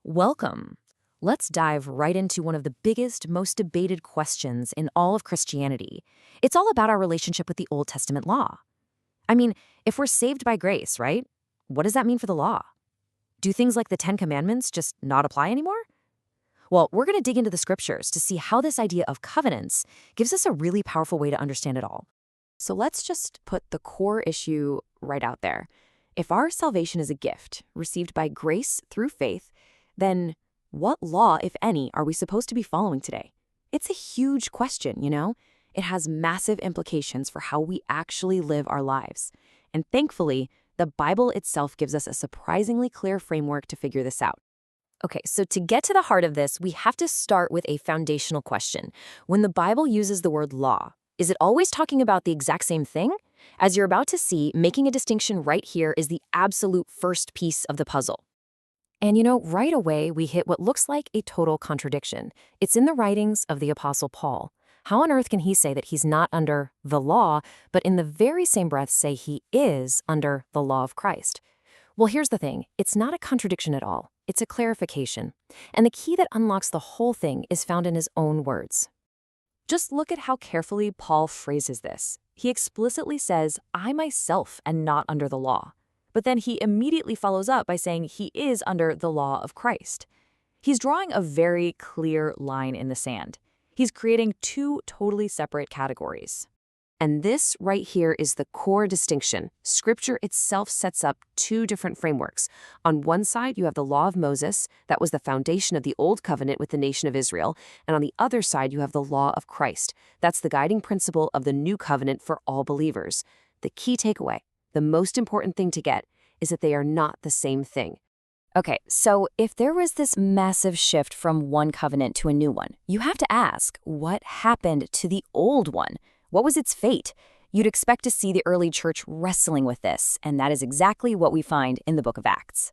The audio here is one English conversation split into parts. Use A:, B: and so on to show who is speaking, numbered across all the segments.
A: Welcome. Let's dive right into one of the biggest, most debated questions in all of Christianity. It's all about our relationship with the Old Testament law. I mean, if we're saved by grace, right? What does that mean for the law? Do things like the Ten Commandments just not apply anymore? Well, we're going to dig into the scriptures to see how this idea of covenants gives us a really powerful way to understand it all. So let's just put the core issue right out there. If our salvation is a gift received by grace through faith, then what law, if any, are we supposed to be following today? It's a huge question, you know? It has massive implications for how we actually live our lives. And thankfully, the Bible itself gives us a surprisingly clear framework to figure this out. Okay, so to get to the heart of this, we have to start with a foundational question. When the Bible uses the word law, is it always talking about the exact same thing? As you're about to see, making a distinction right here is the absolute first piece of the puzzle. And right away, we hit what looks like a total contradiction. It's in the writings of the Apostle Paul. How on earth can he say that he's not under the law, but in the very same breath say he is under the law of Christ? Well, here's the thing. It's not a contradiction at all. It's a clarification. And the key that unlocks the whole thing is found in his own words. Just look at how carefully Paul phrases this. He explicitly says, I myself am not under the law. But then he immediately follows up by saying he is under the law of Christ. He's drawing a very clear line in the sand. He's creating two totally separate categories. And this right here is the core distinction. Scripture itself sets up two different frameworks. On one side, you have the law of Moses. That was the foundation of the Old Covenant with the nation of Israel. And on the other side, you have the law of Christ. That's the guiding principle of the new covenant for all believers. The key takeaway, the most important thing to get, is that they are not the same thing. Okay, so if there was this massive shift from one covenant to a new one, you have to ask, what happened to the old one? What was its fate? You'd expect to see the early church wrestling with this, and that is exactly what we find in the book of Acts.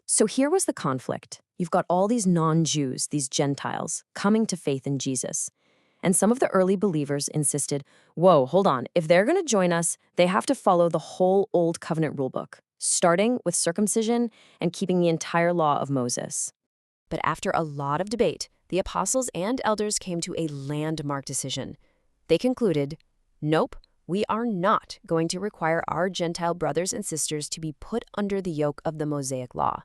A: So here was the conflict. You've got all these non-Jews, these Gentiles, coming to faith in Jesus. And some of the early believers insisted, whoa, hold on, if they're going to join us, they have to follow the whole Old Covenant rulebook, starting with circumcision and keeping the entire law of Moses. But after a lot of debate, the apostles and elders came to a landmark decision. They concluded, nope, we are not going to require our Gentile brothers and sisters to be put under the yoke of the Mosaic law.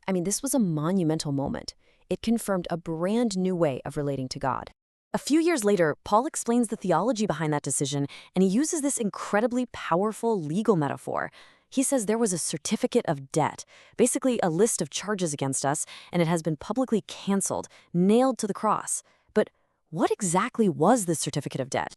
A: I mean, this was a monumental moment. It confirmed a brand new way of relating to God. A few years later, Paul explains the theology behind that decision, and he uses this incredibly powerful legal metaphor. He says there was a certificate of debt, basically a list of charges against us, and it has been publicly canceled, nailed to the cross. But what exactly was this certificate of debt?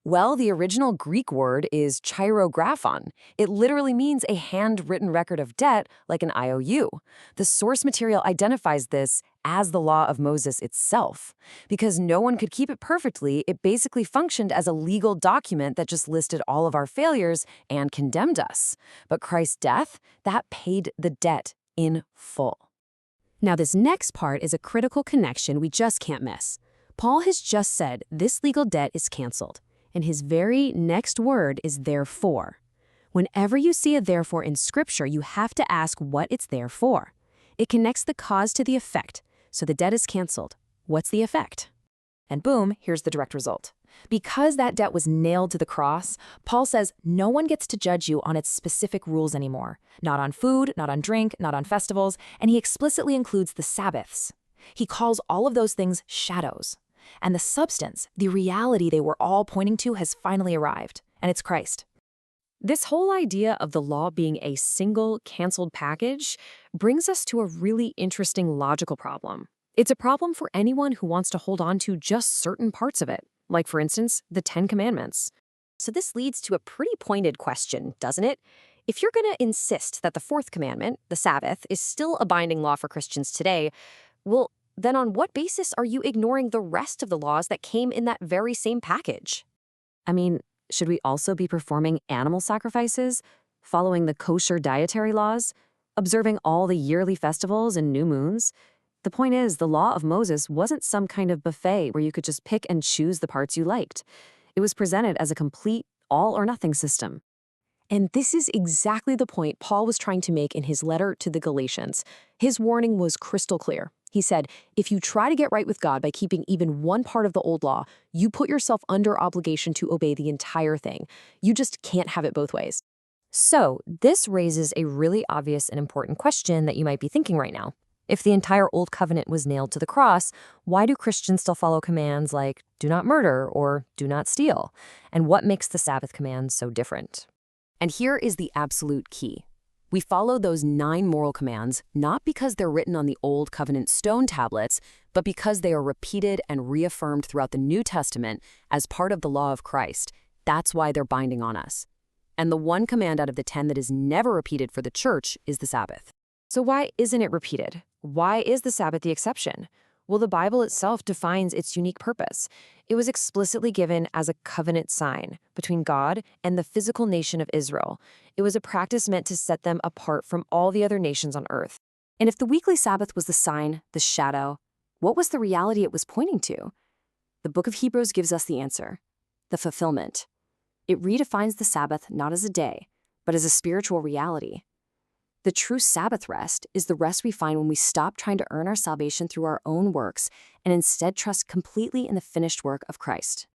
A: Well, the original Greek word is chirographon. It literally means a handwritten record of debt, like an IOU. The source material identifies this as the law of Moses itself. Because no one could keep it perfectly, it basically functioned as a legal document that just listed all of our failures and condemned us. But Christ's death, that paid the debt in full. Now, this next part is a critical connection we just can't miss. Paul has just said this legal debt is canceled. And his very next word is therefore. Whenever you see a therefore in Scripture, you have to ask what it's there for. It connects the cause to the effect, so the debt is canceled. What's the effect? And boom, here's the direct result. Because that debt was nailed to the cross, Paul says no one gets to judge you on its specific rules anymore. Not on food, not on drink, not on festivals, and he explicitly includes the Sabbaths. He calls all of those things shadows. And the substance, the reality they were all pointing to has finally arrived, and it's Christ. This whole idea of the law being a single, canceled package brings us to a really interesting logical problem. It's a problem for anyone who wants to hold on to just certain parts of it, like, for instance, the Ten Commandments. So this leads to a pretty pointed question, doesn't it? If you're going to insist that the fourth commandment, the Sabbath, is still a binding law for Christians today, well, then on what basis are you ignoring the rest of the laws that came in that very same package? I mean, should we also be performing animal sacrifices, following the kosher dietary laws, observing all the yearly festivals and new moons? The point is, the law of Moses wasn't some kind of buffet where you could just pick and choose the parts you liked. It was presented as a complete all-or-nothing system.
B: And this is exactly the point Paul was trying to make in his letter to the Galatians. His warning was crystal clear. He said, if you try to get right with God by keeping even one part of the old law, you put yourself under obligation to obey the entire thing. You just can't have it both ways.
A: So, this raises a really obvious and important question that you might be thinking right now. If the entire Old Covenant was nailed to the cross, why do Christians still follow commands like do not murder or do not steal? And what makes the Sabbath command so different? And here is the absolute key. We follow those 9 moral commands not because they're written on the Old Covenant stone tablets, but because they are repeated and reaffirmed throughout the New Testament as part of the law of Christ. That's why they're binding on us. And the one command out of the 10 that is never repeated for the church is the Sabbath.
B: So why isn't it repeated? Why is the Sabbath the exception? Well, the Bible itself defines its unique purpose. It was explicitly given as a covenant sign between God and the physical nation of Israel. It was a practice meant to set them apart from all the other nations on earth. And if the weekly Sabbath was the sign, the shadow, what was the reality it was pointing to? The book of Hebrews gives us the answer: the fulfillment. It redefines the Sabbath not as a day, but as a spiritual reality. The true Sabbath rest is the rest we find when we stop trying to earn our salvation through our own works and instead trust completely in the finished work of Christ.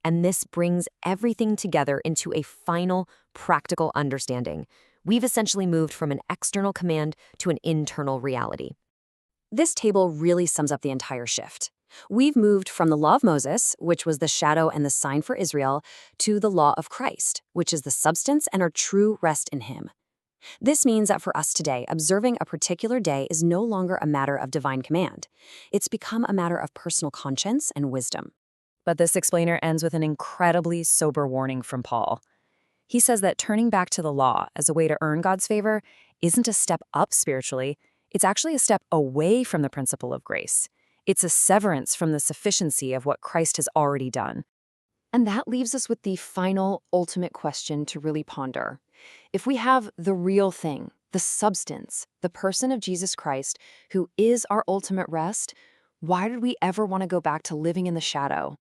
B: And this brings everything together into a final, practical understanding. We've essentially moved from an external command to an internal reality. This table really sums up the entire shift. We've moved from the law of Moses, which was the shadow and the sign for Israel, to the law of Christ, which is the substance and our true rest in Him. This means that for us today, observing a particular day is no longer a matter of divine command. It's become a matter of personal conscience and wisdom.
A: But this explainer ends with an incredibly sober warning from Paul. He says that turning back to the law as a way to earn God's favor isn't a step up spiritually, it's actually a step away from the principle of grace. It's a severance from the sufficiency of what Christ has already done.
B: And that leaves us with the final, ultimate question to really ponder. If we have the real thing, the substance, the person of Jesus Christ, who is our ultimate rest, why did we ever want to go back to living in the shadow?